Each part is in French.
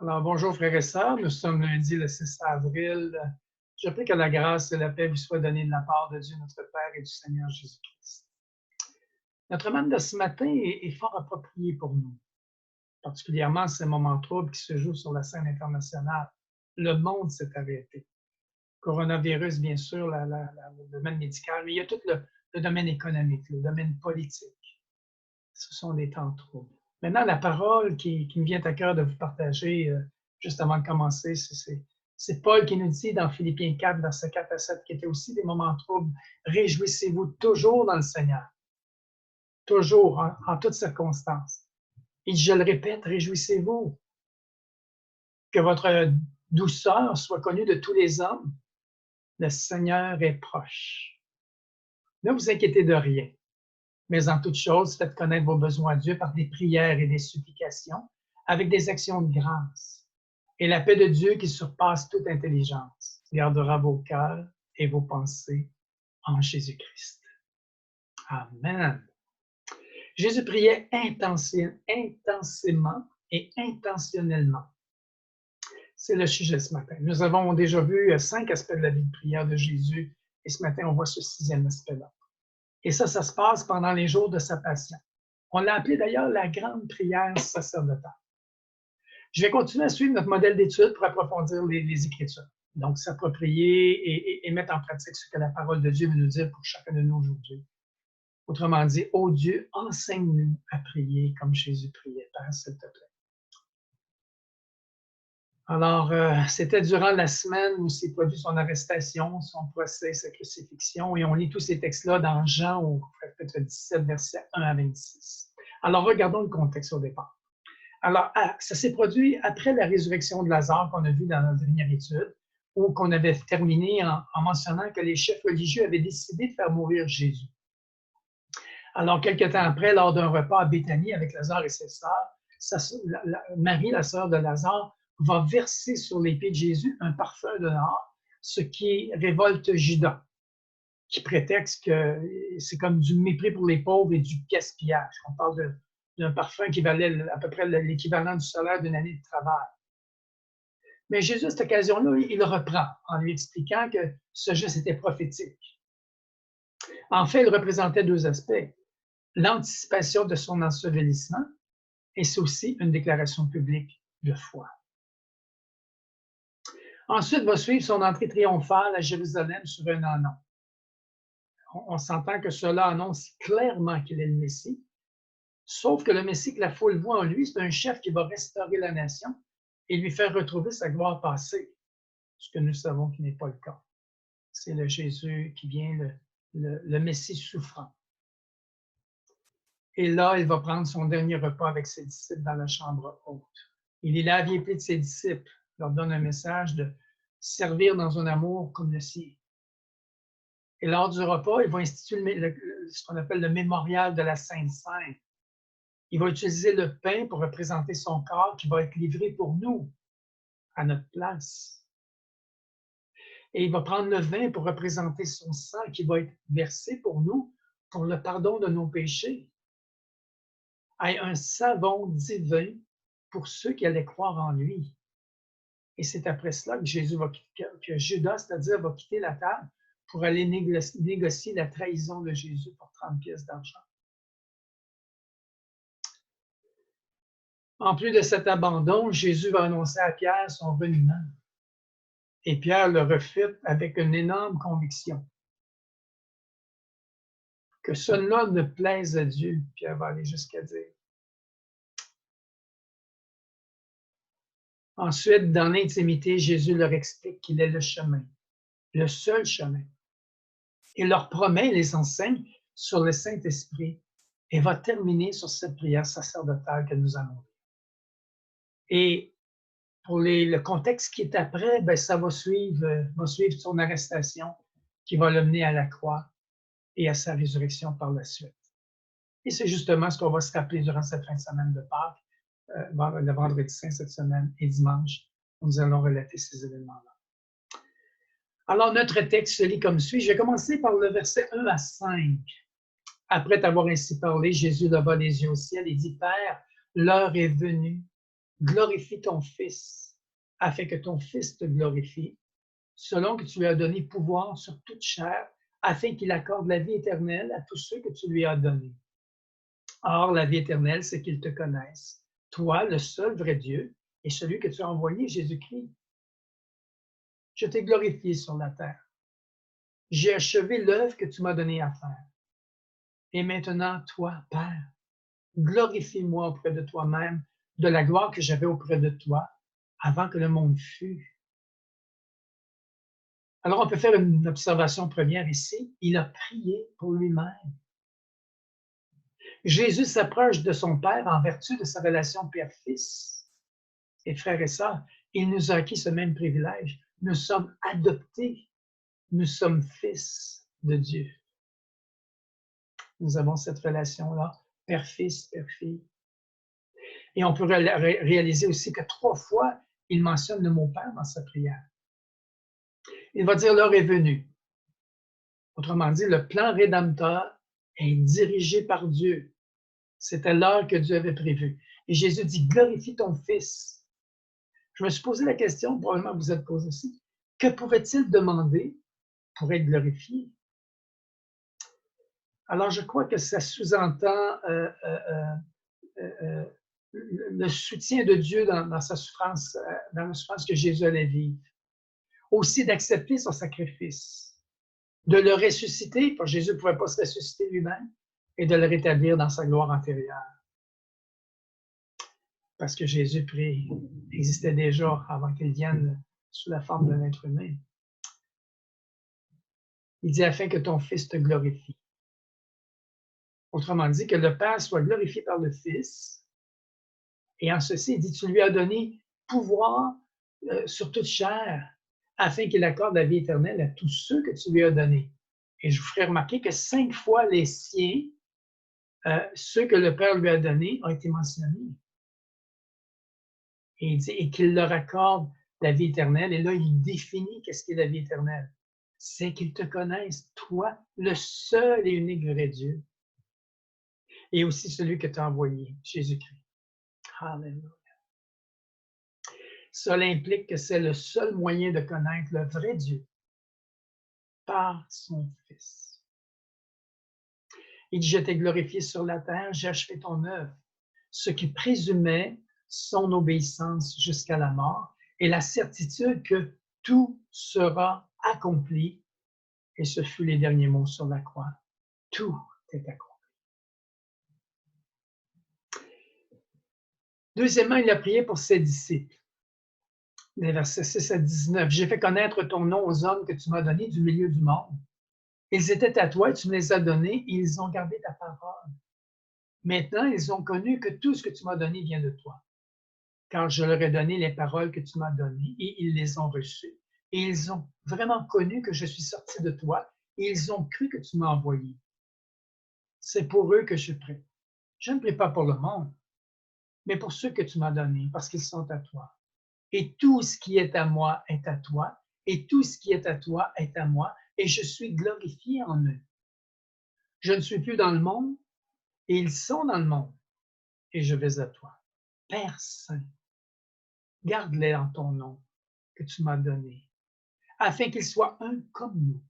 Alors, bonjour frères et sœurs, nous sommes lundi le 6 avril. Je prie que la grâce et la paix vous soient données de la part de Dieu notre Père et du Seigneur Jésus-Christ. Notre manne de ce matin est fort approprié pour nous, particulièrement ces moments troubles qui se jouent sur la scène internationale. Le monde s'est arrêté. Coronavirus, bien sûr, le domaine médical, mais il y a tout le domaine économique, le domaine politique. Ce sont des temps troubles. Maintenant, la parole qui me vient à cœur de vous partager, juste avant de commencer, c'est Paul qui nous dit dans Philippiens 4, versets 4 à 7, qui étaient aussi des moments troubles. Réjouissez-vous toujours dans le Seigneur, toujours, en toutes circonstances. Et je le répète, réjouissez-vous. Que votre douceur soit connue de tous les hommes. Le Seigneur est proche. Ne vous inquiétez de rien. Mais en toute chose, faites connaître vos besoins à Dieu par des prières et des supplications, avec des actions de grâce. Et la paix de Dieu qui surpasse toute intelligence gardera vos cœurs et vos pensées en Jésus-Christ. Amen. Jésus priait intensément et intentionnellement. C'est le sujet ce matin. Nous avons déjà vu 5 aspects de la vie de prière de Jésus et ce matin, on voit ce 6e aspect-là. Et ça se passe pendant les jours de sa passion. On l'a appelé d'ailleurs la grande prière sacerdotale. Je vais continuer à suivre notre modèle d'étude pour approfondir les Écritures. Donc, s'approprier et mettre en pratique ce que la parole de Dieu veut nous dire pour chacun de nous aujourd'hui. Autrement dit, ô Dieu, enseigne-nous à prier comme Jésus priait. Père, s'il te plaît. Alors, c'était durant la semaine où s'est produit son arrestation, son procès, sa crucifixion, et on lit tous ces textes-là dans Jean au chapitre 17, versets 1 à 26. Alors, regardons le contexte au départ. Alors, ça s'est produit après la résurrection de Lazare qu'on a vu dans notre dernière étude, où qu'on avait terminé en mentionnant que les chefs religieux avaient décidé de faire mourir Jésus. Alors, quelque temps après, lors d'un repas à Béthanie avec Lazare et ses sœurs, Marie, la sœur de Lazare, va verser sur les pieds de Jésus un parfum de nard, ce qui révolte Judas, qui prétexte que c'est comme du mépris pour les pauvres et du gaspillage. On parle d'un parfum qui valait à peu près l'équivalent du salaire d'une année de travail. Mais Jésus, à cette occasion-là, il le reprend en lui expliquant que ce geste était prophétique. En fait, il représentait 2 aspects. L'anticipation de son ensevelissement et c'est aussi une déclaration publique de foi. Ensuite va suivre son entrée triomphale à Jérusalem sur un ânon. On s'entend que cela annonce clairement qu'il est le Messie, sauf que le Messie que la foule voit en lui, c'est un chef qui va restaurer la nation et lui faire retrouver sa gloire passée, ce que nous savons qui n'est pas le cas. C'est le Jésus qui vient, le Messie souffrant. Et là, il va prendre son dernier repas avec ses disciples dans la chambre haute. Il est là, il plie de ses disciples, leur donne un message de servir dans un amour comme le sien. Et lors du repas, il va instituer ce qu'on appelle le mémorial de la Sainte Seine. Il va utiliser le pain pour représenter son corps qui va être livré pour nous, à notre place. Et il va prendre le vin pour représenter son sang qui va être versé pour nous, pour le pardon de nos péchés. Et un savon divin pour ceux qui allaient croire en lui. Et c'est après cela que Judas, c'est-à-dire, va quitter la table pour aller négocier la trahison de Jésus pour 30 pièces d'argent. En plus de cet abandon, Jésus va annoncer à Pierre son reniement. Et Pierre le refute avec une énorme conviction. Que cela ne plaise à Dieu, Pierre va aller jusqu'à dire. Ensuite, dans l'intimité, Jésus leur explique qu'il est le chemin, le seul chemin. Il leur promet, il les enseigne sur le Saint-Esprit et va terminer sur cette prière sacerdotale que nous allons lire. Et pour le contexte qui est après, ben, ça va suivre son arrestation qui va le mener à la croix et à sa résurrection par la suite. Et c'est justement ce qu'on va se rappeler durant cette fin de semaine de Pâques, le vendredi saint cette semaine et dimanche, où nous allons relater ces événements-là. Alors, notre texte se lit comme suit. Je vais commencer par le verset 1 à 5. Après avoir ainsi parlé, Jésus leva les yeux au ciel et dit, « Père, l'heure est venue. glorifie ton Fils, afin que ton Fils te glorifie, selon que tu lui as donné pouvoir sur toute chair, afin qu'il accorde la vie éternelle à tous ceux que tu lui as donnés. Or, la vie éternelle, c'est qu'ils te connaissent, toi, le seul vrai Dieu, et celui que tu as envoyé, Jésus-Christ. Je t'ai glorifié sur la terre. J'ai achevé l'œuvre que tu m'as donnée à faire. Et maintenant, toi, Père, glorifie-moi auprès de toi-même de la gloire que j'avais auprès de toi avant que le monde fût. Alors, on peut faire une observation première ici. Il a prié pour lui-même. Jésus s'approche de son Père en vertu de sa relation père-fils. Et frères et sœurs, il nous a acquis ce même privilège. Nous sommes adoptés. Nous sommes fils de Dieu. Nous avons cette relation-là, père-fils, père-fille. Et on peut réaliser aussi que 3 fois, il mentionne le mot Père dans sa prière. Il va dire l'heure est venue. Autrement dit, le plan rédempteur est dirigé par Dieu. C'était l'heure que Dieu avait prévue. Et Jésus dit, glorifie ton Fils. Je me suis posé la question, probablement vous êtes posé aussi, que pourrait-il demander pour être glorifié? Alors, je crois que ça sous-entend le soutien de Dieu dans sa souffrance, dans la souffrance que Jésus allait vivre. Aussi d'accepter son sacrifice, de le ressusciter, parce que Jésus ne pouvait pas se ressusciter lui-même, et de le rétablir dans sa gloire antérieure. Parce que Jésus existait déjà avant qu'il vienne sous la forme d'un être humain. Il dit afin que ton Fils te glorifie. Autrement dit, que le Père soit glorifié par le Fils. Et en ceci, il dit, tu lui as donné pouvoir sur toute chair, afin qu'il accorde la vie éternelle à tous ceux que tu lui as donnés. Et je vous ferai remarquer que 5 fois les siens, ceux que le Père lui a donnés, ont été mentionnés. Et il dit, et qu'il leur accorde la vie éternelle. Et là, il définit qu'est-ce qu'est la vie éternelle. C'est qu'ils te connaissent, toi, le seul et unique vrai Dieu, et aussi celui que tu as envoyé, Jésus-Christ. Alléluia. Cela implique que c'est le seul moyen de connaître le vrai Dieu par son Fils. Il dit, je t'ai glorifié sur la terre, j'ai achevé ton œuvre, ce qui présumait son obéissance jusqu'à la mort et la certitude que tout sera accompli. Et ce fut les derniers mots sur la croix. Tout est accompli. Deuxièmement, il a prié pour ses disciples. Les versets 6 à 19. J'ai fait connaître ton nom aux hommes que tu m'as donnés du milieu du monde. Ils étaient à toi et tu me les as donnés et ils ont gardé ta parole. Maintenant, ils ont connu que tout ce que tu m'as donné vient de toi. Car je leur ai donné les paroles que tu m'as données et ils les ont reçues. Et ils ont vraiment connu que je suis sorti de toi et ils ont cru que tu m'as envoyé. C'est pour eux que je prie. Je ne prie pas pour le monde, mais pour ceux que tu m'as donnés, parce qu'ils sont à toi. Et tout ce qui est à moi est à toi, et tout ce qui est à toi est à moi, et je suis glorifié en eux. Je ne suis plus dans le monde, et ils sont dans le monde, et je vais à toi. Père Saint, garde-les en ton nom que tu m'as donné, afin qu'ils soient un comme nous.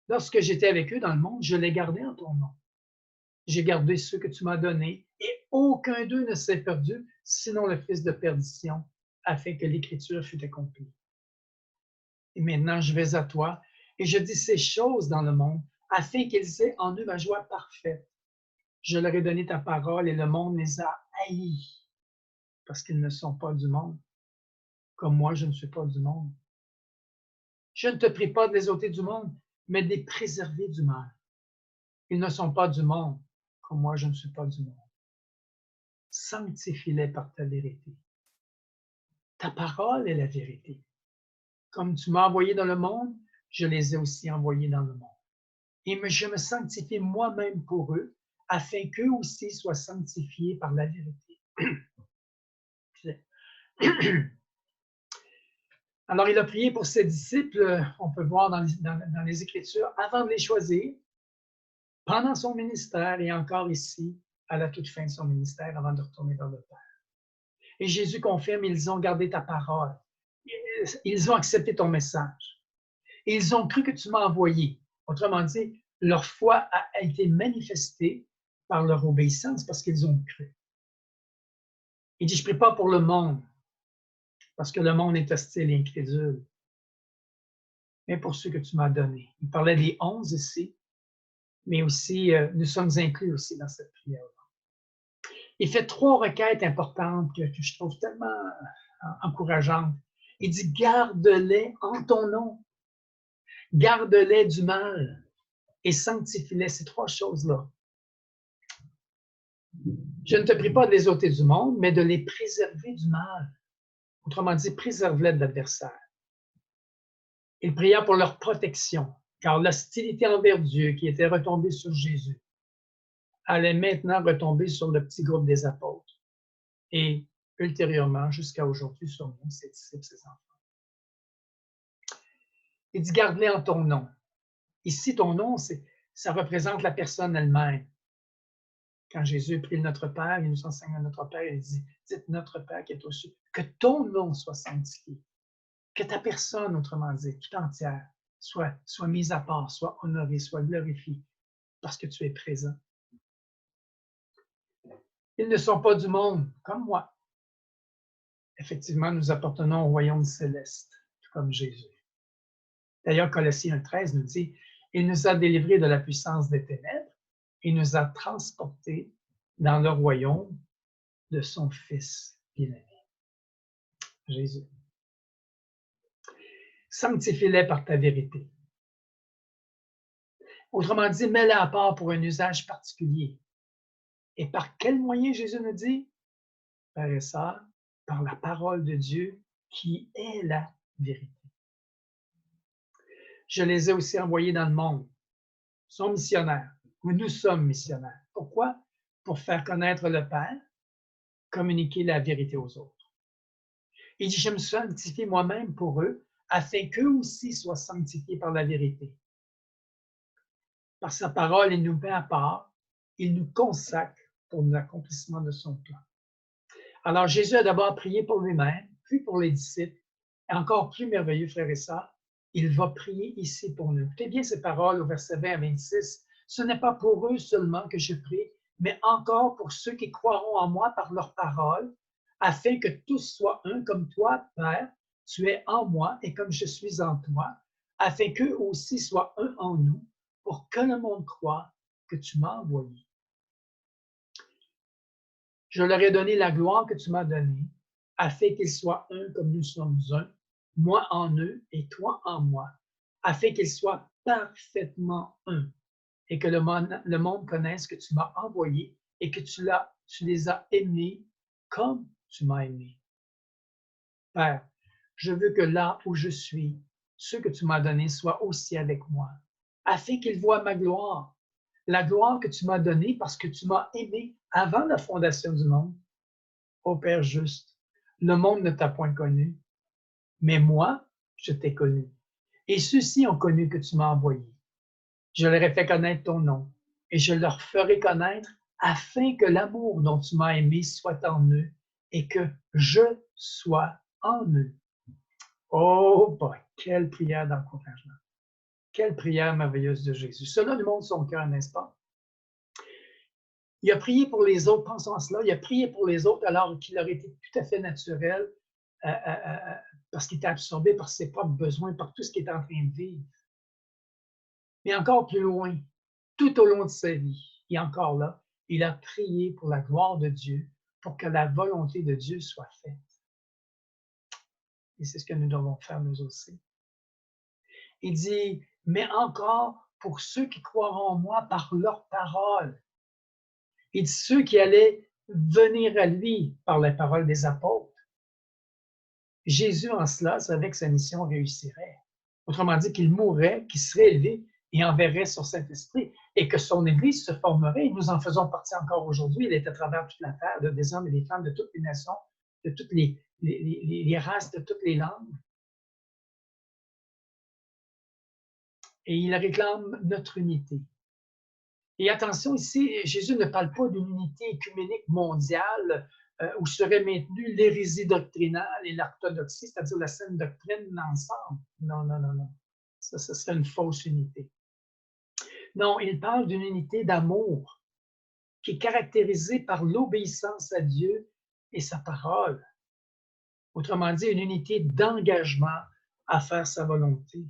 Lorsque j'étais avec eux dans le monde, je les gardais en ton nom. J'ai gardé ceux que tu m'as donnés, et aucun d'eux ne s'est perdu, sinon le fils de perdition, afin que l'Écriture fût accomplie. Et maintenant, je vais à toi, et je dis ces choses dans le monde, afin qu'ils aient en eux ma joie parfaite. Je leur ai donné ta parole, et le monde les a haïs, parce qu'ils ne sont pas du monde, comme moi je ne suis pas du monde. Je ne te prie pas de les ôter du monde, mais de les préserver du mal. Ils ne sont pas du monde, comme moi je ne suis pas du monde. Sanctifie-les par ta vérité. Ta parole est la vérité. Comme tu m'as envoyé dans le monde, je les ai aussi envoyés dans le monde. Et je me sanctifie moi-même pour eux, afin qu'eux aussi soient sanctifiés par la vérité. Alors, il a prié pour ses disciples, on peut voir dans les Écritures, avant de les choisir, pendant son ministère et encore ici, à la toute fin de son ministère, avant de retourner vers le Père. Et Jésus confirme, ils ont gardé ta parole. Ils ont accepté ton message. Et ils ont cru que tu m'as envoyé. Autrement dit, leur foi a été manifestée par leur obéissance parce qu'ils ont cru. Il dit, je ne prie pas pour le monde, parce que le monde est hostile et incrédule, mais pour ceux que tu m'as donnés. Il parlait des 11 ici, mais aussi, nous sommes inclus aussi dans cette prière. Il fait 3 requêtes importantes que je trouve tellement encourageantes. Il dit, garde-les en ton nom. Garde-les du mal et sanctifie-les. Ces 3 choses-là. Je ne te prie pas de les ôter du monde, mais de les préserver du mal. Autrement dit, préserve-les de l'adversaire. Il pria pour leur protection, car l'hostilité envers Dieu qui était retombée sur Jésus allait maintenant retomber sur le petit groupe des apôtres et ultérieurement, jusqu'à aujourd'hui, sur nous, ses disciples, ses enfants. Il dit, garde-les en ton nom. Ici, ton nom, ça représente la personne elle-même. Quand Jésus prie Notre Père, il nous enseigne à Notre Père, il dit, dites Notre Père qui est aux cieux, que ton nom soit sanctifié, que ta personne, autrement dit, tout entière, soit mise à part, soit honorée, soit glorifiée, parce que tu es présent. Ils ne sont pas du monde, comme moi. Effectivement, nous appartenons au royaume céleste, tout comme Jésus. D'ailleurs, Colossiens 1,13 nous dit, il nous a délivrés de la puissance des ténèbres et nous a transportés dans le royaume de son Fils bien-aimé, Jésus. Sanctifie-les par ta vérité. Autrement dit, mets-les à part pour un usage particulier. Et par quel moyen, Jésus nous dit? Frères et sœurs, par la parole de Dieu qui est la vérité. Je les ai aussi envoyés dans le monde. Ils sont missionnaires. Nous sommes missionnaires. Pourquoi? Pour faire connaître le Père, communiquer la vérité aux autres. Il dit, je me sanctifie moi-même pour eux, afin qu'eux aussi soient sanctifiés par la vérité. Par sa parole, il nous met à part, il nous consacre pour l'accomplissement de son plan. Alors Jésus a d'abord prié pour lui-même, puis pour les disciples, et encore plus merveilleux, frères et sœurs, il va prier ici pour nous. Écoutez bien ces paroles au verset 20 à 26. Ce n'est pas pour eux seulement que je prie, mais encore pour ceux qui croiront en moi par leurs paroles, afin que tous soient un comme toi, Père, tu es en moi et comme je suis en toi, afin qu'eux aussi soient un en nous, pour que le monde croie que tu m'as envoyé. Je leur ai donné la gloire que tu m'as donnée, afin qu'ils soient un comme nous sommes un, moi en eux et toi en moi, afin qu'ils soient parfaitement un, et que le monde connaisse que tu m'as envoyé et que tu les as aimés comme tu m'as aimé. Père, je veux que là où je suis, ceux que tu m'as donnés soient aussi avec moi, afin qu'ils voient ma gloire, la gloire que tu m'as donnée parce que tu m'as aimé avant la fondation du monde. Ô Père juste, le monde ne t'a point connu, mais moi, je t'ai connu. Et ceux-ci ont connu que tu m'as envoyé. Je leur ai fait connaître ton nom, et je leur ferai connaître afin que l'amour dont tu m'as aimé soit en eux et que je sois en eux. Oh boy, quelle prière d'encouragement. Quelle prière merveilleuse de Jésus. Cela nous montre son cœur, n'est-ce pas? Il a prié pour les autres, pensons à cela, il a prié pour les autres alors qu'il aurait été tout à fait naturel parce qu'il était absorbé par ses propres besoins, par tout ce qu'il était en train de vivre. Mais encore plus loin, tout au long de sa vie, et encore là, il a prié pour la gloire de Dieu, pour que la volonté de Dieu soit faite. Et c'est ce que nous devons faire nous aussi. Il dit, mais encore pour ceux qui croiront en moi par leur parole. Il dit ceux qui allaient venir à lui par la parole des apôtres. Jésus, en cela, savait que sa mission réussirait. Autrement dit, qu'il mourrait, qu'il serait élevé et enverrait sur Saint-Esprit et que son Église se formerait. Et nous en faisons partie encore aujourd'hui. Il est à travers toute la terre, des hommes et des femmes de toutes les nations, de toutes les races, de toutes les langues. Et il réclame notre unité. Et attention ici, Jésus ne parle pas d'une unité œcuménique mondiale où serait maintenue l'hérésie doctrinale et l'orthodoxie, c'est-à-dire la saine doctrine ensemble. Non, non, non, non. Ça serait une fausse unité. Non, il parle d'une unité d'amour qui est caractérisée par l'obéissance à Dieu et sa parole. Autrement dit, une unité d'engagement à faire sa volonté.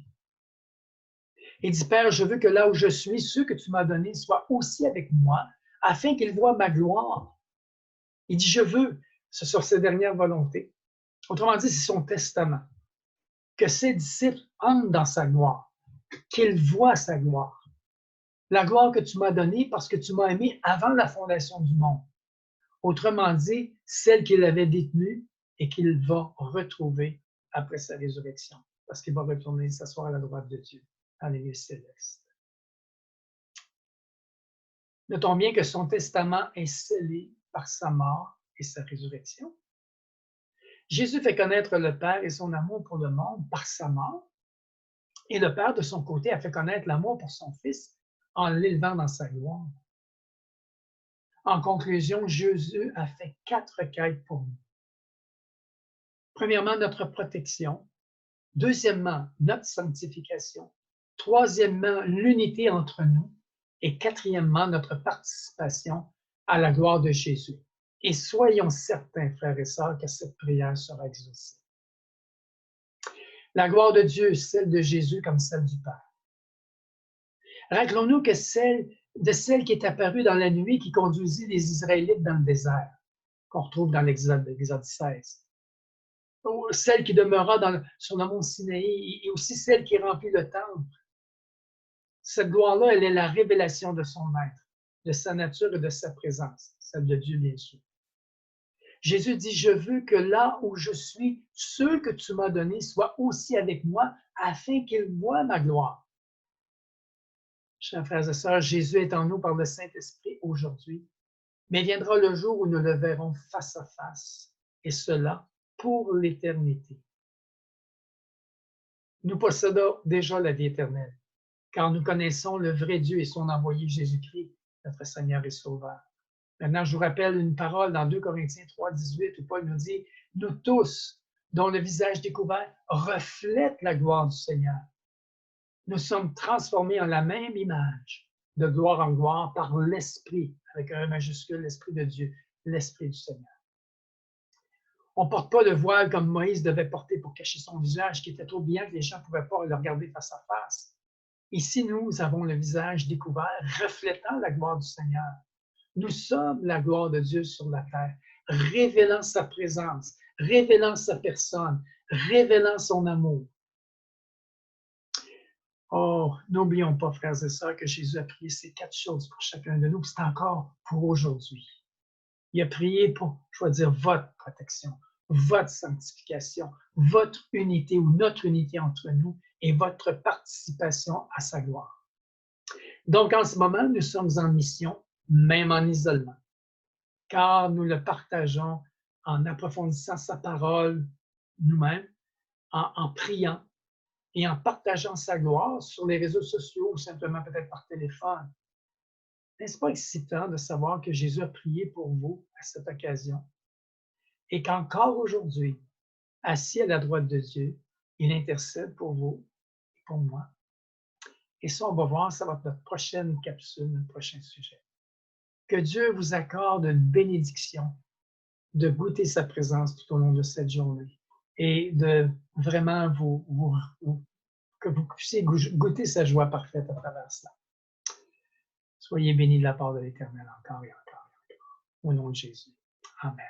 Il dit, Père, je veux que là où je suis, ceux que tu m'as donnés soient aussi avec moi, afin qu'ils voient ma gloire. Il dit, je veux, ce sur ses dernières volontés. Autrement dit, c'est son testament. Que ses disciples entrent dans sa gloire, qu'ils voient sa gloire. La gloire que tu m'as donnée parce que tu m'as aimé avant la fondation du monde. Autrement dit, celle qu'il avait détenue et qu'il va retrouver après sa résurrection, parce qu'il va retourner s'asseoir à la droite de Dieu, dans les lieux célestes. Notons bien que son testament est scellé par sa mort et sa résurrection. Jésus fait connaître le Père et son amour pour le monde par sa mort, et le Père, de son côté, a fait connaître l'amour pour son Fils en l'élevant dans sa gloire. En conclusion, Jésus a fait 4 quêtes pour nous. Premièrement, notre protection. Deuxièmement, notre sanctification. Troisièmement, l'unité entre nous. Et quatrièmement, notre participation à la gloire de Jésus. Et soyons certains, frères et sœurs, que cette prière sera exaucée. La gloire de Dieu, celle de Jésus comme celle du Père. Rappelons-nous que celle qui est apparue dans la nuit qui conduisit les Israélites dans le désert, qu'on retrouve dans l'Exode 16. Celle qui demeura sur le mont Sinaï et aussi celle qui remplit le temple. Cette gloire-là, elle est la révélation de son être, de sa nature et de sa présence, celle de Dieu, bien sûr. Jésus dit, je veux que là où je suis, ceux que tu m'as donnés soient aussi avec moi, afin qu'ils voient ma gloire. Chers frères et sœurs, Jésus est en nous par le Saint-Esprit aujourd'hui, mais viendra le jour où nous le verrons face à face, et cela pour l'éternité. Nous possédons déjà la vie éternelle, car nous connaissons le vrai Dieu et son envoyé Jésus-Christ, notre Seigneur et Sauveur. Maintenant, je vous rappelle une parole dans 2 Corinthiens 3, 18, où Paul nous dit, « Nous tous, dont le visage découvert reflète la gloire du Seigneur, nous sommes transformés en la même image, de gloire en gloire, par l'Esprit, avec un majuscule, l'Esprit de Dieu, l'Esprit du Seigneur. » On ne porte pas le voile comme Moïse devait porter pour cacher son visage, qui était trop bien que les gens ne pouvaient pas le regarder face à face. Ici, nous avons le visage découvert, reflétant la gloire du Seigneur. Nous sommes la gloire de Dieu sur la terre, révélant sa présence, révélant sa personne, révélant son amour. Oh, n'oublions pas, frères et sœurs, que Jésus a prié ces 4 choses pour chacun de nous, c'est encore pour aujourd'hui. Il a prié pour, je vais dire, votre protection, votre sanctification, votre unité ou notre unité entre nous et votre participation à sa gloire. Donc, en ce moment, nous sommes en mission, même en isolement, car nous le partageons en approfondissant sa parole nous-mêmes, en priant et en partageant sa gloire sur les réseaux sociaux ou simplement peut-être par téléphone. N'est-ce pas excitant de savoir que Jésus a prié pour vous à cette occasion et qu'encore aujourd'hui, assis à la droite de Dieu, il intercède pour vous et pour moi. Et ça, on va voir, ça va être notre prochaine capsule, notre prochain sujet. Que Dieu vous accorde une bénédiction de goûter sa présence tout au long de cette journée et de vraiment que vous puissiez goûter sa joie parfaite à travers cela. Soyez bénis de la part de l'Éternel encore et encore et encore. Au nom de Jésus. Amen.